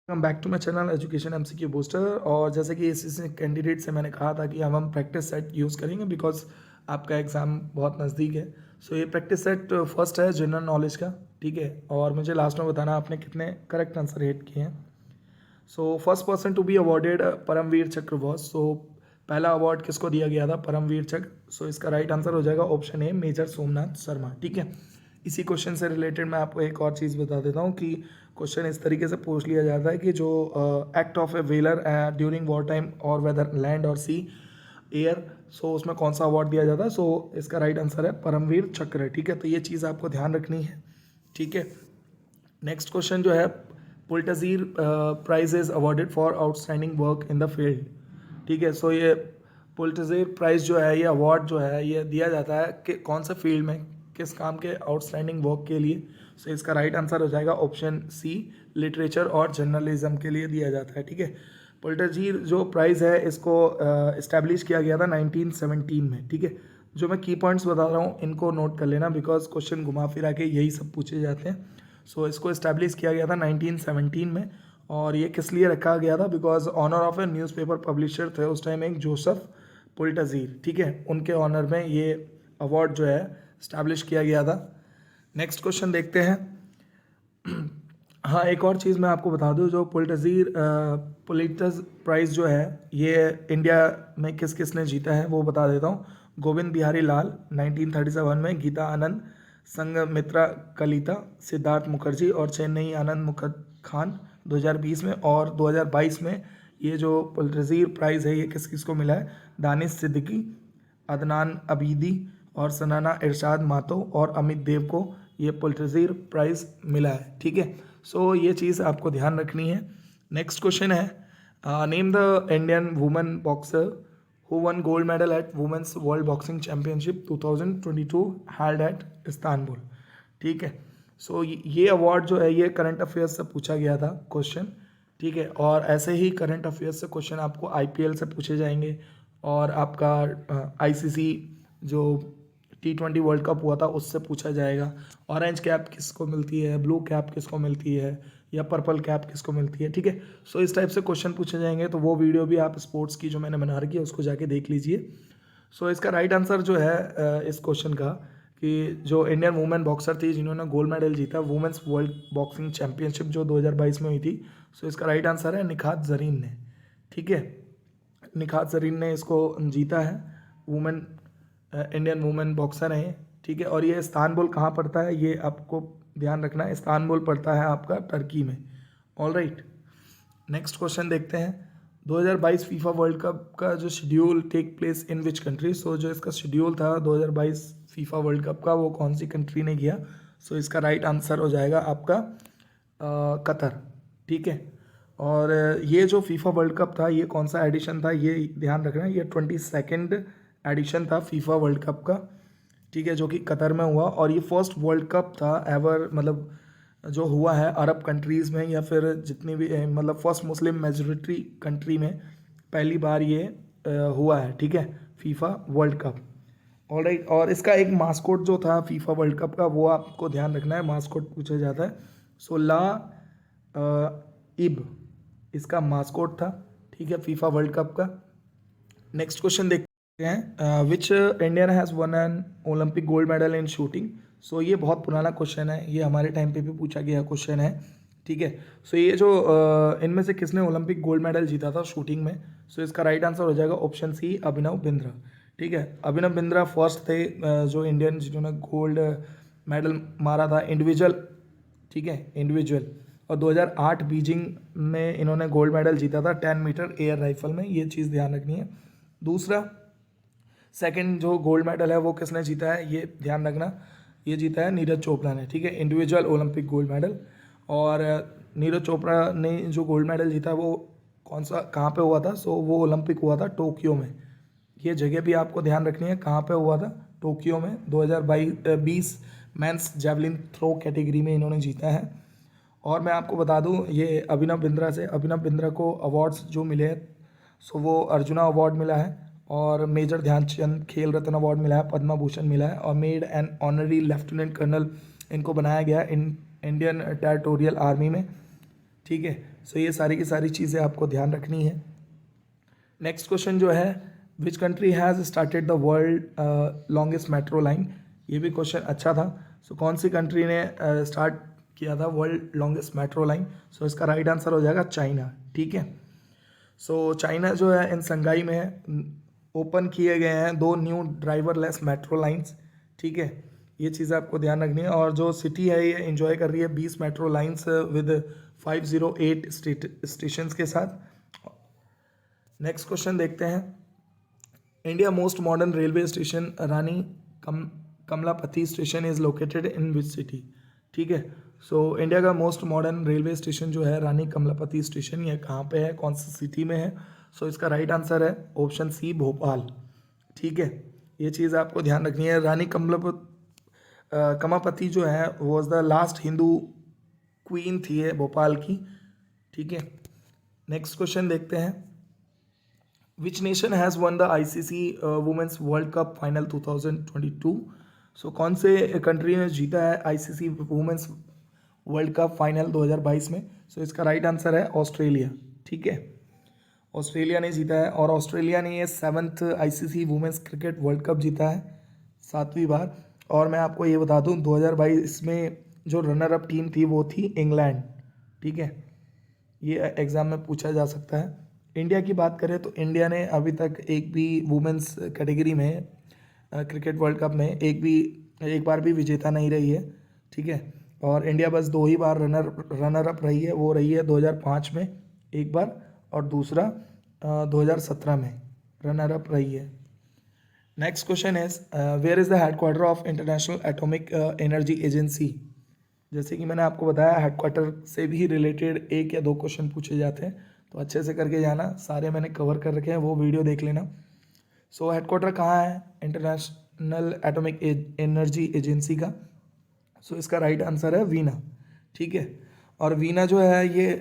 Welcome back to my channel education MCQ booster. और जैसे कि इस कैंडिडेट से मैंने कहा था कि हम प्रैक्टिस सेट यूज़ करेंगे बिकॉज आपका एग्ज़ाम बहुत नज़दीक है। सो ये प्रैक्टिस सेट फर्स्ट है जनरल नॉलेज का, ठीक है। और मुझे लास्ट में बताना आपने कितने करेक्ट आंसर हिट किए हैं। So first person to be awarded Param Vir Chakra was, सो पहला अवार्ड किसको दिया गया था? परमवीर चक्र। सो इसका राइट आंसर हो जाएगा option A, major Somnath Sharma, ठीक है। इसी क्वेश्चन से रिलेटेड मैं आपको एक और चीज़ बता देता हूँ कि क्वेश्चन इस तरीके से पूछ लिया जाता है कि जो act of a whaler during war time और वेदर लैंड और सी एयर, सो उसमें कौन सा अवार्ड दिया जाता है? सो इसका राइट आंसर है परमवीर चक्र, ठीक है। तो ये चीज़ आपको ध्यान रखनी है, ठीक है। नेक्स्ट क्वेश्चन जो है, Pulitzer prize is awarded for outstanding work in the field, ठीक है। सो ये पुल्टजीर प्राइज जो है, ये अवार्ड जो है, ये दिया जाता है कि कौन से फील्ड में, किस काम के आउटस्टैंडिंग वर्क के लिए। सो इसका राइट आंसर हो जाएगा ऑप्शन सी, लिटरेचर और जर्नलिज्म के लिए दिया जाता है, ठीक है। पुल्टजीर जो प्राइज़ है इसको इस्टेब्लिश किया गया था 1917 में, ठीक है। जो मैं की पॉइंट्स बता रहा हूँ इनको नोट कर लेना बिकॉज क्वेश्चन घुमा फिरा के यही सब पूछे जाते हैं। सो इसको इस्टेब्लिश किया गया था 1917 में। और ये किस लिए रखा गया था? Because owner of a newspaper publisher थे उस टाइम एक जोसेफ पुल्टजीर, ठीक है। उनके ऑनर में ये अवार्ड जो है इस्टेब्लिश किया गया था। नेक्स्ट क्वेश्चन देखते हैं। हाँ, एक और चीज़ मैं आपको बता दूँ, जो पुल्टजीर पुलिट्ज़ प्राइज़ जो है ये इंडिया में किस किस ने जीता है वो बता देता हूँ। गोविंद बिहारी लाल 1937 में, गीता आनंद, संघमित्रा कलिता, सिद्धार्थ मुखर्जी और चेन्नई आनंद मुखर खान 2020 में। और 2022 में ये जो पुल्टजीर प्राइज़ है ये किस किस को मिला है? दानिश सिद्दीकी, अदनान अबीदी और सनाना इरशाद मातो और अमित देव को ये पुल्टजीर प्राइज़ मिला है, ठीक है। सो ये चीज़ आपको ध्यान रखनी है। नेक्स्ट क्वेश्चन है, name the Indian women boxer who won gold medal at Women's World Boxing Championship 2022 held at Istanbul, ठीक है। सो ये अवार्ड जो है ये करंट अफेयर्स से पूछा गया था क्वेश्चन, ठीक है। और ऐसे ही करंट अफेयर्स से क्वेश्चन आपको आईपीएल से पूछे जाएंगे और आपका आईसीसी जो T20 वर्ल्ड कप हुआ था उससे पूछा जाएगा। ऑरेंज कैप किसको मिलती है, ब्लू कैप किसको मिलती है, या पर्पल कैप किसको मिलती है, ठीक है। सो इस टाइप से क्वेश्चन पूछे जाएंगे। तो वो वीडियो भी आप स्पोर्ट्स की जो मैंने बना रखी है उसको जाके देख लीजिए। सो इसका राइट आंसर जो है इस क्वेश्चन का, कि जो इंडियन वुमेन बॉक्सर थी जिन्होंने गोल्ड मेडल जीता वुमेन्स वर्ल्ड बॉक्सिंग चैंपियनशिप जो 2022 में हुई थी, सो इसका राइट आंसर है निखात जरीन ने, ठीक है। निखात जरीन ने इसको जीता है। वुमेन इंडियन वुमेन बॉक्सर हैं, ठीक है। और ये इस्तांबुल कहाँ पड़ता है ये आपको ध्यान रखना है, इस्तांबुल पड़ता है आपका टर्की में। ऑल राइट, नेक्स्ट क्वेश्चन देखते हैं। 2022 फीफा वर्ल्ड कप का जो schedule take place in which country, so जो इसका शेड्यूल था 2022 फीफा वर्ल्ड कप का वो कौन सी कंट्री ने किया? सो इसका राइट आंसर हो जाएगा आपका कतर, ठीक है। और ये जो फीफा वर्ल्ड कप था ये कौन सा एडिशन था ये ध्यान रखना है, ये 22nd एडिशन था फीफा वर्ल्ड कप का, ठीक है, जो कि कतर में हुआ। और ये फर्स्ट वर्ल्ड कप था एवर, मतलब जो हुआ है अरब कंट्रीज़ में या फिर जितनी भी मतलब फर्स्ट मुस्लिम मेजोरिटी कंट्री में पहली बार ये हुआ है, ठीक है, फीफा वर्ल्ड कप। ऑलराइट, और इसका एक मास्कोट जो था फीफा वर्ल्ड कप का वो आपको ध्यान रखना है, मास्कोट पूछा जाता है। सो ला इब इसका मास्कोट था, ठीक है, फीफा वर्ल्ड कप का। नेक्स्ट क्वेश्चन देखते हैं, which Indian has won an Olympic gold medal in shooting. So ये बहुत पुराना क्वेश्चन है, ये हमारे टाइम पे भी पूछा गया क्वेश्चन है, ठीक है। सो ये जो इनमें से किसने ओलंपिक गोल्ड मेडल जीता था शूटिंग में? सो इसका राइट आंसर हो जाएगा ऑप्शन सी, अभिनव बिंद्रा, ठीक है। अभिनव बिंद्रा फर्स्ट थे जो इंडियन जिन्होंने गोल्ड मेडल मारा था इंडिविजुअल, ठीक है, इंडिविजुअल। और 2008 बीजिंग में इन्होंने गोल्ड मेडल जीता था 10 मीटर एयर राइफल में, ये चीज़ ध्यान रखनी है। दूसरा, सेकंड जो गोल्ड मेडल है वो किसने जीता है ये ध्यान रखना, ये जीता है नीरज चोपड़ा ने, ठीक है, इंडिविजुअल ओलंपिक गोल्ड मेडल। और नीरज चोपड़ा ने जो गोल्ड मेडल जीता वो कौन सा कहाँ पे हुआ था? सो वो ओलंपिक हुआ था टोक्यो में, ये जगह भी आपको ध्यान रखनी है, कहाँ पे हुआ था? टोक्यो में। 2020 मेंस जेवलिन थ्रो कैटेगरी में इन्होंने जीता है। और मैं आपको बता दूं ये अभिनव बिंद्रा को अवार्ड्स जो मिले हैं, सो वो अर्जुना अवार्ड मिला है और मेजर ध्यानचंद खेल रत्न अवार्ड मिला है, पद्मा भूषण मिला है और made an honorary lieutenant colonel इनको बनाया गया इंडियन टेरिटोरियल आर्मी में, ठीक है। सो ये सारी की सारी चीज़ें आपको ध्यान रखनी है। नेक्स्ट क्वेश्चन जो है, which country has started the world longest metro line. ये भी क्वेश्चन अच्छा था। सो कौन सी कंट्री ने स्टार्ट किया था वर्ल्ड लॉन्गेस्ट मेट्रो लाइन। सो इसका राइट आंसर हो जाएगा चाइना। ठीक है। सो चाइना जो है इन संघाई में है, ओपन किए गए हैं 2 न्यू ड्राइवरलेस मेट्रो लाइंस। ठीक है, ये चीज़ आपको ध्यान रखनी है। और जो सिटी है ये एंजॉय कर रही है 20 मेट्रो लाइंस विद 508 स्टेशंस के साथ। नेक्स्ट क्वेश्चन देखते हैं, India most modern railway station Rani Kamlapati station is located in which city. ठीक है। सो इंडिया का मोस्ट मॉडर्न रेलवे स्टेशन जो है रानी कमलापति स्टेशन, ये कहाँ पे है, कौन सी सिटी में है। सो इसका राइट आंसर है ऑप्शन सी, भोपाल। ठीक है, ये चीज़ आपको ध्यान रखनी है। रानी कमापति जो है was the last Hindu queen थी है भोपाल की। ठीक है। नेक्स्ट क्वेश्चन देखते हैं, which nation has won the ICC women's world cup final 2022। So कौन से कंट्री ने जीता है ICC women's world cup final 2022 में। सो इसका राइट आंसर है ऑस्ट्रेलिया। ठीक है, ऑस्ट्रेलिया ने जीता है। और ऑस्ट्रेलिया ने ये 7th ICC women's cricket world cup जीता है, 7वीं बार। और मैं आपको ये बता दूं 2022 में जो रनर अप टीम थी वो थी इंग्लैंड। ठीक है, ये एग्ज़ाम में पूछा जा सकता है। इंडिया की बात करें तो इंडिया ने अभी तक एक भी वुमेन्स कैटेगरी में क्रिकेट वर्ल्ड कप में एक बार भी विजेता नहीं रही है। ठीक है, और इंडिया बस 2 ही बार रनर अप रही है। वो रही है 2005 में एक बार, और दूसरा 2017 में रनर अप रही है। Next question is, where is the headquarter of international atomic energy agency. जैसे कि मैंने आपको बताया हेडक्वार्टर से भी रिलेटेड 1 या 2 क्वेश्चन पूछे जाते हैं, तो अच्छे से करके जाना। सारे मैंने कवर कर रखे हैं, वो वीडियो देख लेना। सो हेडक्वार्टर कहाँ है इंटरनेशनल एटॉमिक एनर्जी एजेंसी का। सो इसका राइट आंसर है वीना। ठीक है, और वीना जो है ये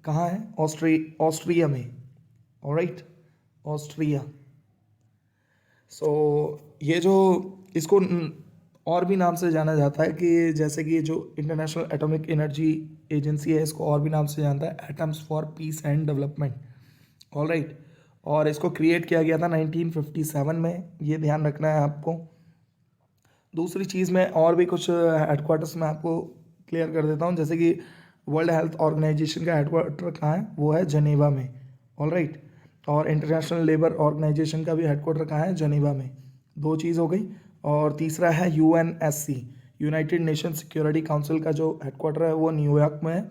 कहाँ है, ऑस्ट्रिया में। Alright, Austria. सो ये जो इसको और भी नाम से जाना जाता है कि जैसे कि जो इंटरनेशनल एटॉमिक एनर्जी एजेंसी है इसको और भी नाम से जानता है atoms for piece and development. Alright, और इसको क्रिएट किया गया था 1957 में, ये ध्यान रखना है आपको। दूसरी चीज़ में और भी कुछ हेडक्वार्टर्स में आपको क्लियर कर देता हूँ, जैसे कि वर्ल्ड हेल्थ ऑर्गेनाइजेशन का हेडक्वार्टर कहाँ है, वो है जनेवा में। ऑलराइट, और इंटरनेशनल लेबर ऑर्गेनाइजेशन का भी हेडक्वार्टर कहाँ है, जनेवा में। 2 चीज़ हो गई। और तीसरा है UNSC, United nation security council का जो हेडक्वार्टर है वो न्यूयॉर्क में है।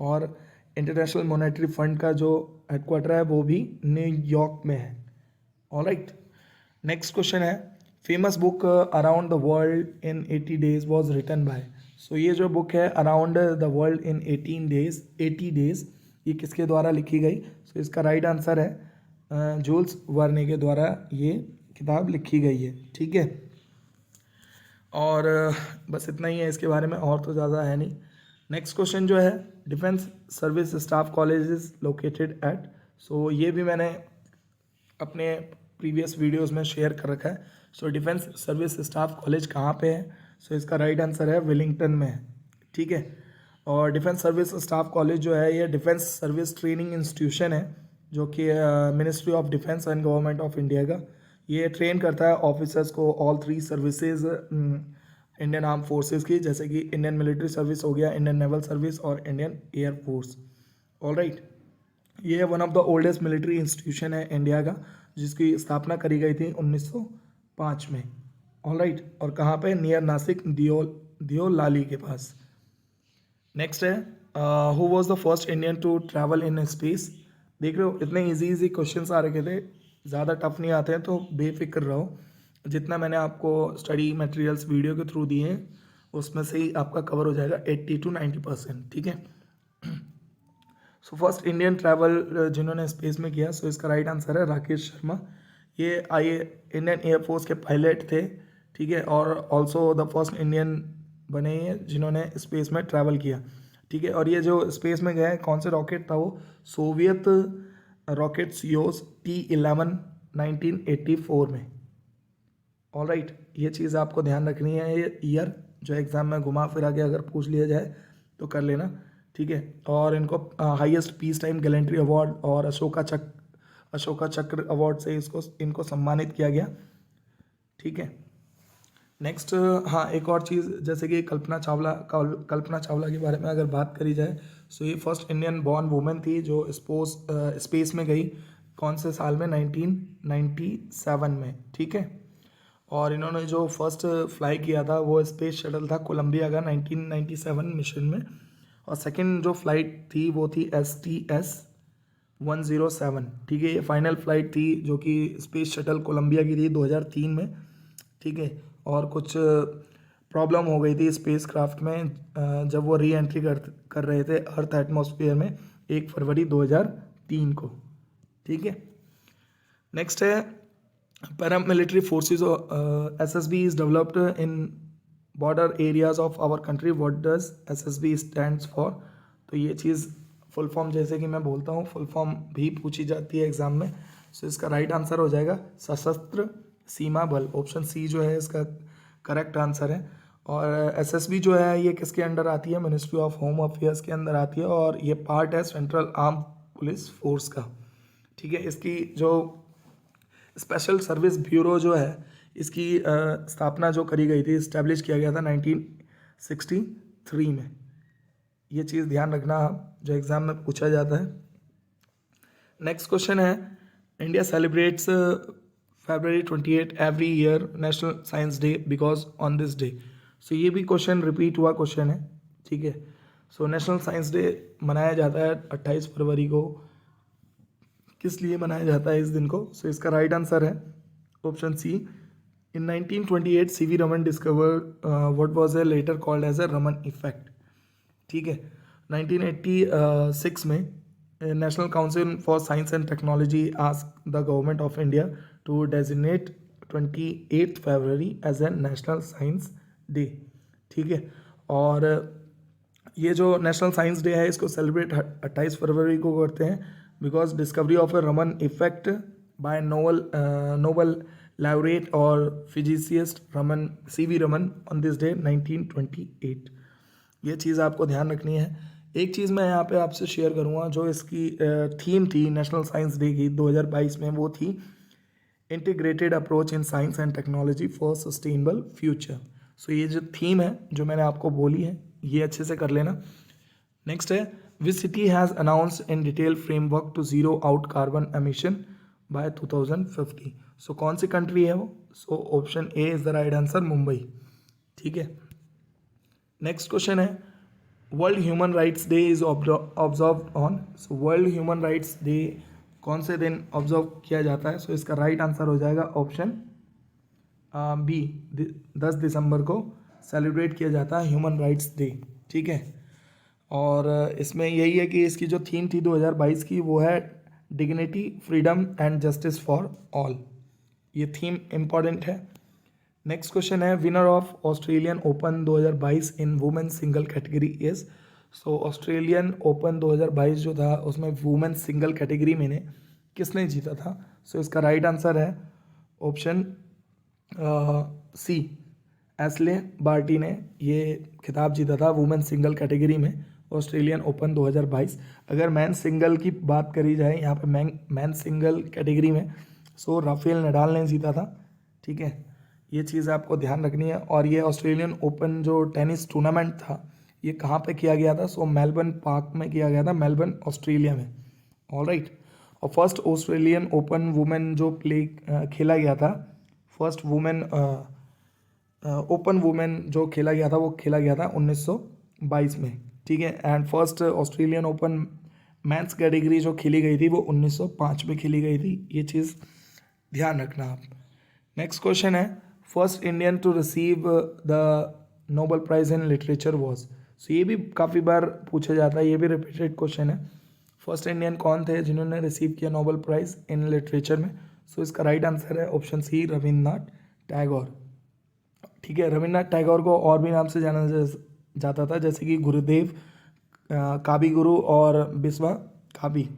और इंटरनेशनल मॉनेटरी फंड का जो हेडक्वार्टर है वो भी न्यूयॉर्क में है। ऑलराइट, नेक्स्ट क्वेश्चन है, famous book around the world in 80 days was written by. So ये जो बुक है around the world in 80 days, ये किसके द्वारा लिखी गई। सो इसका राइट आंसर है जूल्स वर्ने के द्वारा ये किताब लिखी गई है। ठीक है, और बस इतना ही है इसके बारे में, और तो ज़्यादा है नहीं। नेक्स्ट क्वेश्चन जो है, defence service staff college is located at. So ये भी मैंने अपने प्रीवियस वीडियोस में शेयर कर रखा है। So defence service staff college कहाँ पे है। सो इसका राइट आंसर है वेलिंगटन में है। ठीक है, और डिफेंस सर्विस स्टाफ कॉलेज जो है ये डिफेंस सर्विस ट्रेनिंग इंस्टीट्यूशन है जो कि ministry of defence and government of India का। ये ट्रेन करता है ऑफिसर्स को all 3 services Indian arm forces की, जैसे कि इंडियन मिलिट्री सर्विस हो गया, इंडियन नेवल सर्विस और इंडियन एयर फोर्स। ऑलराइट, ये one of the oldest military institution है इंडिया का, जिसकी स्थापना करी गई थी 1905 में। ऑलराइट, और कहाँ पे, नियर नासिक दियोलाली के पास। नेक्स्ट है, who was the first Indian to travel in space. देख रहे हो इतने इजी क्वेश्चंस आ रखे थे, ज़्यादा टफ नहीं आते हैं, तो बेफिक्र रहो। जितना मैंने आपको स्टडी मटेरियल्स वीडियो के थ्रू दिए हैं उसमें से ही आपका कवर हो जाएगा 80 to 90%। ठीक है, सो फर्स्ट इंडियन ट्रैवल जिन्होंने स्पेस में किया, सो इसका राइट आंसर है राकेश शर्मा। ये इंडियन एयरफोर्स के पायलट थे। ठीक है, और ऑल्सो द फर्स्ट इंडियन बने हैं जिन्होंने स्पेस में ट्रैवल किया। ठीक है, और ये जो स्पेस में गए कौन से रॉकेट था, वो सोवियत रॉकेट सियोस T11 1984 में। ऑलराइट, ये चीज़ आपको ध्यान रखनी है। ये ईयर जो एग्ज़ाम में घुमा फिरा के अगर पूछ लिया जाए तो कर लेना। ठीक है। और इनको highest peace time gallantry award और अशोका चक्र अवार्ड से इनको सम्मानित किया गया। ठीक है। नेक्स्ट, हाँ, एक और चीज़, जैसे कि कल्पना चावला के बारे में अगर बात करी जाए, सो ये फर्स्ट इंडियन बॉर्न वुमेन थी जो स्पेस में गई। कौन से साल में? 1997 में। ठीक है। और इन्होंने जो फर्स्ट फ्लाई किया था वो स्पेस शटल था कोलंबिया का 1997 मिशन में। और सेकंड जो फ्लाइट थी वो थी STS-107। ठीक है। ये फाइनल फ्लाइट थी जो कि स्पेस शटल कोलंबिया की थी 2003 में। ठीक है। और कुछ प्रॉब्लम हो गई थी स्पेस क्राफ्ट में जब वो री एंट्री कर रहे थे अर्थ एटमॉस्फेयर में 1 फरवरी 2003 को। ठीक है। नेक्स्ट है paramilitary forces. SSB is developed in border areas of our country. What does SSB stands for? तो ये चीज़ फुल फॉर्म, जैसे कि मैं बोलता हूँ, फुल फॉर्म भी पूछी जाती है एग्जाम में। सो इसका राइट आंसर हो जाएगा सशस्त्र सीमा बल। ऑप्शन सी जो है इसका करेक्ट आंसर है। और SSB जो है ये किसके अंडर आती है? मिनिस्ट्री ऑफ होम अफेयर्स के अंदर आती है और ये पार्ट है सेंट्रल आर्म पुलिस फोर्स का। ठीक है। इसकी जो स्पेशल सर्विस ब्यूरो जो है, इसकी स्थापना जो करी गई थी, इस्टेब्लिश किया गया था 1963 में। ये चीज़ ध्यान रखना आप, जो एग्ज़ाम में पूछा जाता है। नेक्स्ट क्वेश्चन है, India celebrates February 28 every year national science day because on this day. So ये भी क्वेश्चन रिपीट हुआ क्वेश्चन है। ठीक है। सो नेशनल साइंस डे मनाया जाता है 28 फरवरी को। किस लिए मनाया जाता है इस दिन को? सो इसका राइट आंसर है option C. In 1928 CV Raman discover what was a later called as a Raman effect. ठीक है। 1986 में national council for science and technology asked the government of India to designate 28 February as a national science day. ठीक है। और ये जो national science day है इसको सेलिब्रेट 28 फरवरी को करते हैं because discovery of a Raman effect by Nobel laureate और physicist CV Raman on this day 1928। ये चीज़ आपको ध्यान रखनी है। एक चीज़ मैं यहाँ पे आपसे शेयर करूँगा, जो इसकी थीम थी नेशनल साइंस डे की 2022 में, वो थी integrated approach in science and technology for sustainable future. So ये जो थीम है जो मैंने आपको बोली है, ये अच्छे से कर लेना। नेक्स्ट है, which city has announced in detail framework to zero out carbon emission by 2050। So कौन सी कंट्री है वो? So option A is the right answer, Mumbai. ठीक है। नेक्स्ट क्वेश्चन है, world human rights day is observe on. So world human rights day कौन से दिन ऑब्जर्व किया जाता है? सो इसका राइट आंसर हो जाएगा ऑप्शन बी, 10 दिसंबर को सेलिब्रेट किया जाता है ह्यूमन राइट्स डे। ठीक है। और इसमें यही है कि इसकी जो थीम थी 2022 की, वो है dignity, freedom and justice for all. ये थीम इम्पॉर्टेंट है। नेक्स्ट क्वेश्चन है, winner of Australian open 2022 in women single category is. So Australian open 2022 जो था उसमें वुमेन सिंगल कैटेगरी में ने किसने जीता था? सो इसका राइट आंसर है ऑप्शन सी, एशले बार्टी ने ये खिताब जीता था वुमेन सिंगल कैटेगरी में ऑस्ट्रेलियन ओपन 2022। अगर मैन सिंगल की बात करी जाए यहाँ पे मैन सिंगल कैटेगरी में, सो राफेल नडाल ने जीता था। ठीक है। ये चीज़ आपको ध्यान रखनी है। और ये ऑस्ट्रेलियन ओपन जो टेनिस टूर्नामेंट था, ये कहाँ पे किया गया था? सो मेलबर्न पार्क में किया गया था, मेलबर्न ऑस्ट्रेलिया में। ऑलराइट। और फर्स्ट ऑस्ट्रेलियन ओपन वुमेन जो खेला गया था, फर्स्ट वुमेन ओपन वुमेन जो खेला गया था, वो खेला गया था 1922 में। ठीक है। And first Australian open men's category जो खेली गई थी वो 1905 में खेली गई थी। ये चीज़ ध्यान रखना आप। नेक्स्ट क्वेश्चन है, first Indian to receive the Nobel prize in literature was. So ये भी काफ़ी बार पूछा जाता है, ये भी रिपीटेड क्वेश्चन है। फर्स्ट इंडियन कौन थे जिन्होंने रिसीव किया नोबेल प्राइज़ इन लिटरेचर में? सो इसका राइट आंसर है ऑप्शन सी, रविन्द्रनाथ टैगोर। ठीक है। रविन्द्रनाथ टैगोर को और भी नाम से जाना जाता था, जैसे कि गुरुदेव, काबी गुरु और बिस्वा काबी।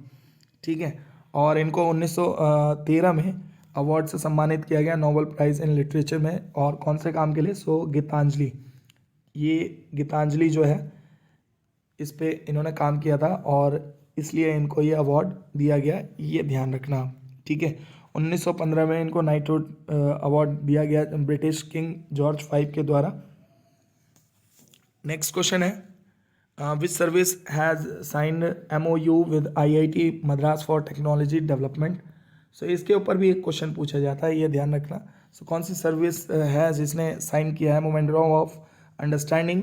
ठीक है। और इनको 1913 में अवार्ड से सम्मानित किया गया नोबेल प्राइज़ इन लिटरेचर में। और कौन से काम के लिए? सो गीतांजलि। ये गीतांजलि जो है इस पे इन्होंने काम किया था और इसलिए इनको ये अवार्ड दिया गया, ये ध्यान रखना। ठीक है, 1915 में इनको नाइटहुड अवार्ड दिया गया ब्रिटिश किंग जॉर्ज V के द्वारा। नेक्स्ट क्वेश्चन है which service has signed MOU with IIT Madras for technology development. So इसके ऊपर भी एक क्वेश्चन पूछा जाता है, ये ध्यान रखना। सो कौन सी सर्विस है जिसने साइन किया है momentum of understanding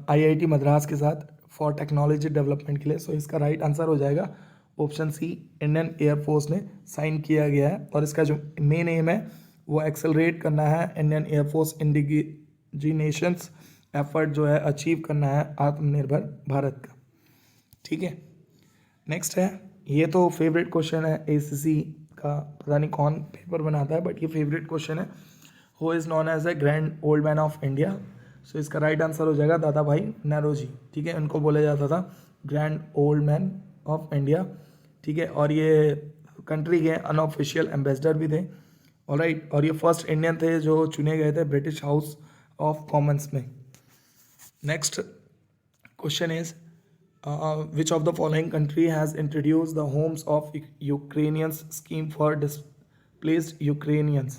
IIT Madras के साथ फॉर टेक्नोलॉजी डेवलपमेंट के लिए। सो इसका राइट आंसर हो जाएगा ऑप्शन सी, इंडियन एयरफोर्स ने साइन किया गया है और इसका जो मेन एम है वो एक्सेलरेट करना है इंडियन एयरफोर्स इंडिजिनेशंस एफर्ट जो है अचीव करना है आत्मनिर्भर भारत का। ठीक है, नेक्स्ट है, ये तो फेवरेट क्वेश्चन है ACC का, पता नहीं कौन पेपर बनाता है बट ये फेवरेट क्वेश्चन है। Who is known as a grand old man of India. So इसका राइट आंसर हो जाएगा दादा भाई नौरोजी। ठीक है, इनको बोला जाता था grand old man of India. ठीक है, और ये कंट्री के अनऑफिशियल एम्बेसडर भी थे। ऑलराइट, और ये फर्स्ट इंडियन थे जो चुने गए थे ब्रिटिश हाउस ऑफ कॉमन्स में। Next question is which of the following country has introduced the homes of Ukrainians scheme for displaced Ukrainians।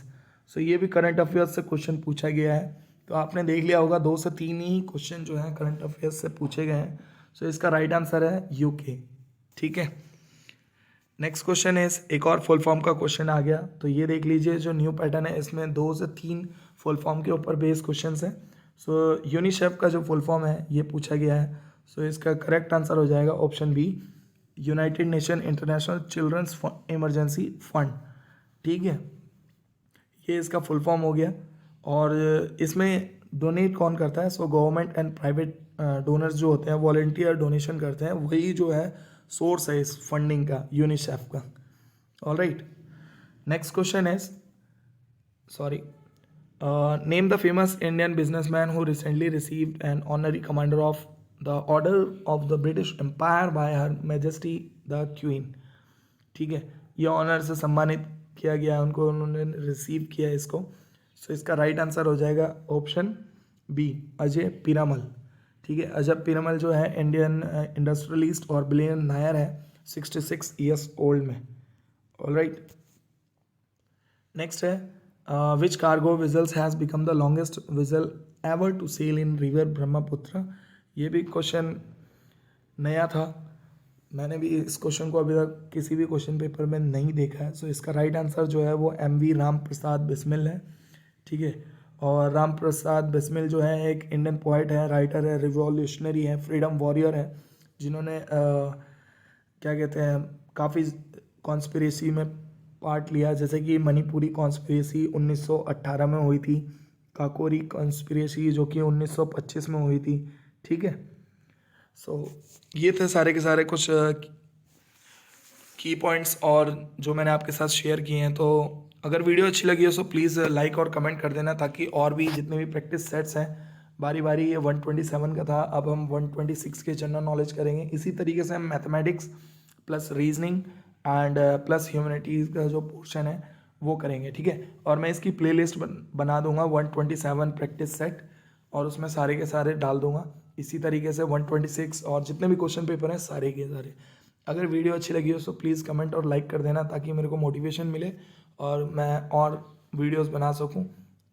सो ये भी करंट अफेयर्स से क्वेश्चन पूछा गया है, तो आपने देख लिया होगा 2 से 3 ही क्वेश्चन जो हैं करंट अफेयर्स से पूछे गए हैं। सो इसका राइट आंसर है UK। ठीक है, नेक्स्ट क्वेश्चन इज, एक और फुल फॉर्म का क्वेश्चन आ गया, तो ये देख लीजिए जो न्यू पैटर्न है इसमें 2 से 3 फुल फॉर्म के ऊपर बेस्ड क्वेश्चन है। सो यूनिसेफ का जो फुल फॉर्म है ये पूछा गया है। सो इसका करेक्ट आंसर हो जाएगा option B, united nation international children's emergency fund. ठीक है, ये इसका फुल फॉर्म हो गया। और इसमें डोनेट कौन करता है? So government and private donors जो होते हैं वॉलेंटियर डोनेशन करते हैं, वही जो है सोर्स है इस फंडिंग का, यूनिसेफ का। Alright, next question is, sorry, name the famous Indian businessman who recently received an honorary commander of the order of the British empire by her majesty the queen. ठीक है, ये honour से सम्मानित किया गया है उनको, उन्होंने रिसीव किया है इसको। सो इसका राइट आंसर हो जाएगा ऑप्शन बी, अजय पीरामल। ठीक है, अजय पीरामल जो है इंडियन इंडस्ट्रियलिस्ट और बिलियनियर है, 66 ईयर्स ओल्ड में। ऑलराइट, नेक्स्ट है, which cargo vessels has become the longest vessel ever to sail in river Brahmaputra. ये भी क्वेश्चन नया था, मैंने भी इस क्वेश्चन को अभी तक किसी भी क्वेश्चन पेपर में नहीं देखा है। सो इसका राइट आंसर जो है वो MV राम प्रसाद बिस्मिल है। ठीक है, और राम प्रसाद बिस्मिल जो है एक इंडियन पोइट है, राइटर है, रिवॉल्यूशनरी है, फ्रीडम वॉरियर है, जिन्होंने क्या कहते हैं काफ़ी कॉन्स्पिरेसी में पार्ट लिया, जैसे कि मणिपुरी कॉन्स्पिरेसी 1918 में हुई थी, काकोरी कॉन्स्पिरेसी जो कि 1925 में हुई थी। ठीक है, सो ये थे सारे के सारे कुछ की पॉइंट्स और जो मैंने आपके साथ शेयर किए हैं। तो अगर वीडियो अच्छी लगी हो तो प्लीज़ लाइक और कमेंट कर देना, ताकि और भी जितने भी प्रैक्टिस सेट्स हैं, बारी बारी ये 127 का था, अब हम 126 के जनरल नॉलेज करेंगे। इसी तरीके से हम mathematics plus reasoning and plus humanities का जो पोर्शन है वो करेंगे। ठीक है, और मैं इसकी प्लेलिस्ट बना दूंगा 127 प्रैक्टिस सेट, और उसमें सारे के सारे डाल दूंगा। इसी तरीके से 126 और जितने भी क्वेश्चन पेपर हैं सारे के सारे। अगर वीडियो अच्छी लगी हो तो प्लीज़ कमेंट और लाइक कर देना, ताकि मेरे को मोटिवेशन मिले और मैं और वीडियोस बना सकूं।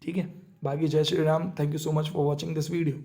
ठीक है, बाकी जय Shri Ram, thank you so much for watching this video.